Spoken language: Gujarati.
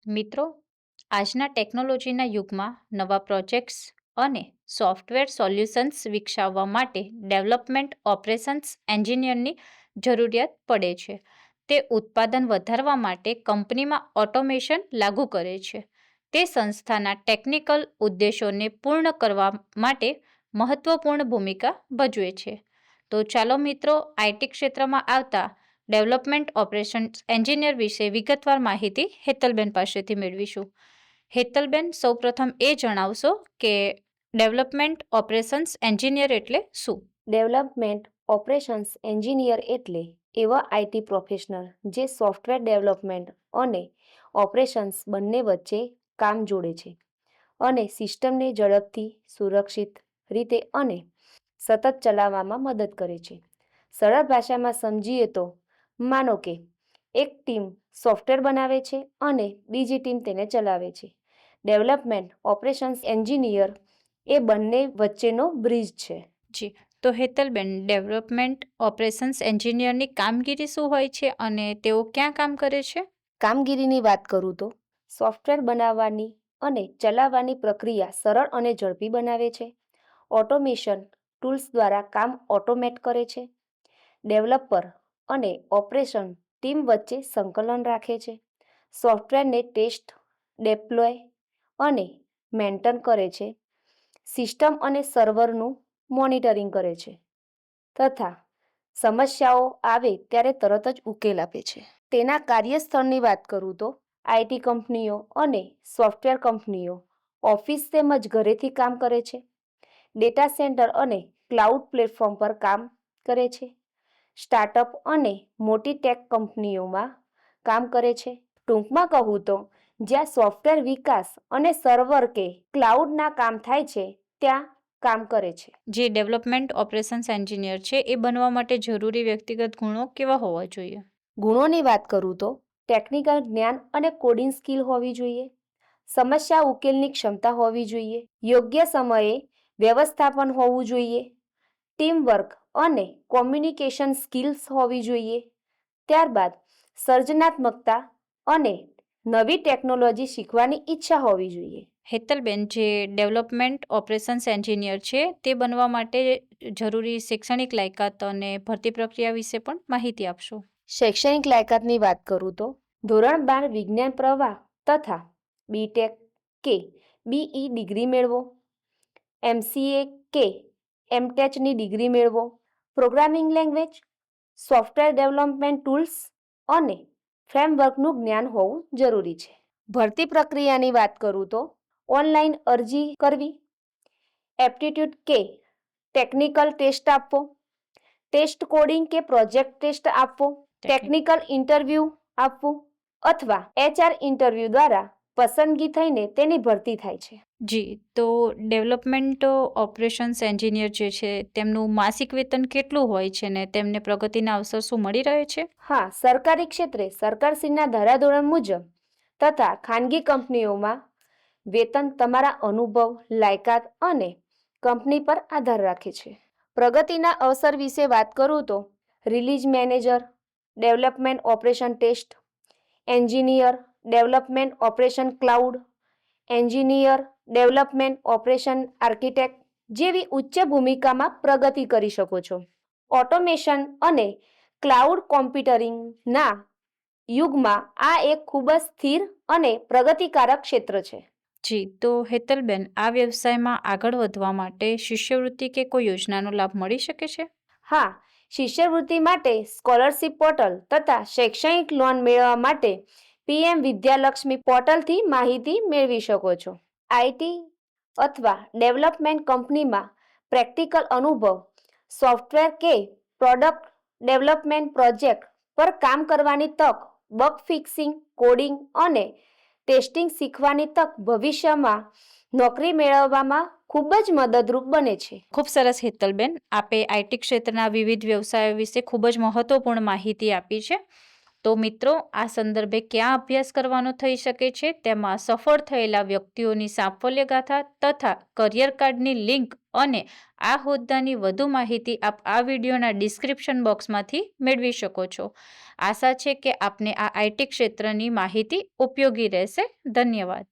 મિત્રો, આજના ટેકનોલોજીના યુગમાં નવા પ્રોજેક્ટ્સ અને સોફ્ટવેર સોલ્યુશન્સ વિકસાવવા માટે ડેવલપમેન્ટ ઓપરેશન્સ એન્જિનિયરની જરૂરિયાત પડે છે. તે ઉત્પાદન વધારવા માટે કંપનીમાં ઓટોમેશન લાગુ કરે છે. તે સંસ્થાના ટેકનિકલ ઉદ્દેશોને પૂર્ણ કરવા માટે મહત્વપૂર્ણ ભૂમિકા ભજવે છે. તો ચાલો મિત્રો, આઈટી ક્ષેત્રમાં આવતા ડેવલપમેન્ટ ઓપરેશન્સ એન્જિનિયર વિશે વિગતવાર માહિતી હેતલબેન પાસેથી મેળવીશું. હેતલબેન, સૌપ્રથમ એ જણાવશો કે ડેવલપમેન્ટ ઓપરેશન્સ એન્જિનિયર એટલે શું? ડેવલપમેન્ટ ઓપરેશન્સ એન્જિનિયર એટલે એવા આઈટી પ્રોફેશનલ જે સોફ્ટવેર ડેવલપમેન્ટ અને ઓપરેશન્સ બંને વચ્ચે કામ જોડે છે અને સિસ્ટમને ઝડપથી, સુરક્ષિત રીતે અને સતત ચલાવવામાં મદદ કરે છે. સરળ ભાષામાં સમજીએ તો, માનો કે એક ટીમ સોફ્ટવેર બનાવે છે અને બીજી ટીમ તેને ચલાવે છે. ડેવલપમેન્ટ ઓપરેશન્સ એન્જિનિયર એ બંને વચ્ચેનો બ્રિજ છે. જી, તો હેતલબેન, ડેવલપમેન્ટ ઓપરેશન્સ એન્જિનિયરની કામગીરી શું હોય છે અને તેઓ ક્યાં કામ કરે છે? કામગીરીની વાત કરું તો, સોફ્ટવેર બનાવવાની અને ચલાવવાની પ્રક્રિયા સરળ અને ઝડપી બનાવે છે. ઓટોમેશન ટૂલ્સ દ્વારા કામ ઓટોમેટ કરે છે. ડેવલપર અને ઓપરેશન ટીમ વચ્ચે સંકલન રાખે છે. સોફ્ટવેરને ટેસ્ટ, ડેપ્લોય અને મેન્ટેન કરે છે. સિસ્ટમ અને સર્વરનું મોનિટરિંગ કરે છે તથા સમસ્યાઓ આવે ત્યારે તરત જ ઉકેલ આપે છે. તેના કાર્યસ્થળની વાત કરું તો, આઈટી કંપનીઓ અને સોફ્ટવેર કંપનીઓ ઓફિસ તેમજ ઘરેથી કામ કરે છે. ડેટા સેન્ટર અને ક્લાઉડ પ્લેટફોર્મ પર કામ કરે છે. સ્ટાર્ટઅપ અને મોટી ટેક કંપનીઓમાં કામ કરે છે. ટૂંકમાં કહું તો, જ્યાં સોફ્ટવેર વિકાસ અને સર્વર કે ક્લાઉડના કામ થાય છે ત્યાં કામ કરે છે. જે ડેવલપમેન્ટ ઓપરેશન્સ એન્જિનિયર છે એ બનવા માટે જરૂરી વ્યક્તિગત ગુણો કેવા હોવા જોઈએ? ગુણોની વાત કરું તો, ટેકનિકલ જ્ઞાન અને કોડિંગ સ્કિલ હોવી જોઈએ. સમસ્યા ઉકેલની ક્ષમતા હોવી જોઈએ. યોગ્ય સમયે વ્યવસ્થાપન હોવું જોઈએ. ટીમવર્ક અને કોમ્યુનિકેશન સ્કિલ્સ હોવી જોઈએ. ત્યારબાદ સર્જનાત્મકતા અને નવી ટેકનોલોજી શીખવાની ઈચ્છા હોવી જોઈએ. હેતલબેન, જે ડેવલપમેન્ટ ઓપરેશન્સ એન્જિનિયર છે તે બનવા માટે જરૂરી શૈક્ષણિક લાયકાત અને ભરતી પ્રક્રિયા વિશે પણ માહિતી આપશો. શૈક્ષણિક લાયકાતની વાત કરું તો, ધોરણ 12 વિજ્ઞાન પ્રવાહ તથા બીટેક કે બીઈ ડિગ્રી મેળવો. એમસીએ કે એમટેચની ડિગ્રી મેળવો. Programming language, software development tools અને ફ્રેમવર્કનું જ્ઞાન હોવું જરૂરી છે. ભરતી પ્રક્રિયાની વાત કરું તો, ઓનલાઈન અરજી કરવી, એપ્ટિટ્યૂડ કે ટેકનિકલ ટેસ્ટ આપવો, ટેસ્ટ કોડિંગ કે પ્રોજેક્ટ ટેસ્ટ આપવો, ટેકનિકલ ઇન્ટરવ્યૂ આપવું અથવા એચઆર ઇન્ટરવ્યૂ દ્વારા પસંદગી થઈને તેની ભરતી થાય છે. જી, તો ડેવલપમેન્ટ ઓપરેશન્સ એન્જિનિયર જે છે તેમનું માસિક વેતન કેટલું હોય છે ને તેમને પ્રગતિના અવસર શું મળી રહે છે? હા, સરકારી ક્ષેત્રે સરકારશ્રીના ધારાધોરણ મુજબ તથા ખાનગી કંપનીઓમાં વેતન તમારા અનુભવ, લાયકાત અને કંપની પર આધાર રાખે છે. પ્રગતિના અવસર વિશે વાત કરું તો, release manager, development operation test engineer, development operation cloud engineer, development operation architect જેવી ઉચ્ચ ભૂમિકામાં પ્રગતિ કરી શકો છો. ઓટોમેશન અને ક્લાઉડ કોમ્પ્યુટિંગના યુગમાં આ એક ખૂબ જ સ્થિર અને પ્રગતિકારક ક્ષેત્ર છે. જી, તો હેતલબેન, આ વ્યવસાયમાં આગળ વધવા માટે શિષ્યવૃત્તિ કે કોઈ યોજનાનો લાભ મળી શકે છે? હા, શિષ્યવૃત્તિ માટે સ્કોલરશિપ પોર્ટલ તથા શૈક્ષણિક લોન મેળવવા માટે પીએમ વિદ્યાલક્ષ્મી પોર્ટલથી માહિતી મેળવી શકો છો. આઈટી અથવા ડેવલપમેન્ટ કંપનીમાં પ્રેક્ટિકલ અનુભવ, સોફ્ટવેર કે પ્રોડક્ટ ડેવલપમેન્ટ પ્રોજેક્ટ પર કામ કરવાની તક, બગ ફિક્સિંગ, કોડિંગ અને ટેસ્ટિંગ શીખવાની તક ભવિષ્યમાં નોકરી મેળવવામાં ખૂબ જ મદદરૂપ બને છે. ખૂબ સરસ હેતલબેન, આપે આઈટી ક્ષેત્રના વિવિધ વ્યવસાયો વિશે ખૂબ જ મહત્વપૂર્ણ માહિતી આપી છે. તો મિત્રો, આ સંદર્ભે ક્યાં અભ્યાસ કરવાનો થઈ શકે છે તેમાં સફળ થયેલા વ્યક્તિઓની સાફલ્ય ગાથા તથા કરિયર કાર્ડની લિંક અને આ હોદ્દાની વધુ માહિતી આપ આ વિડીયોના ડિસ્ક્રિપ્શન બોક્સમાંથી મેળવી શકો છો. આશા છે કે આપને આ આઈટી ક્ષેત્રની માહિતી ઉપયોગી રહેશે. ધન્યવાદ.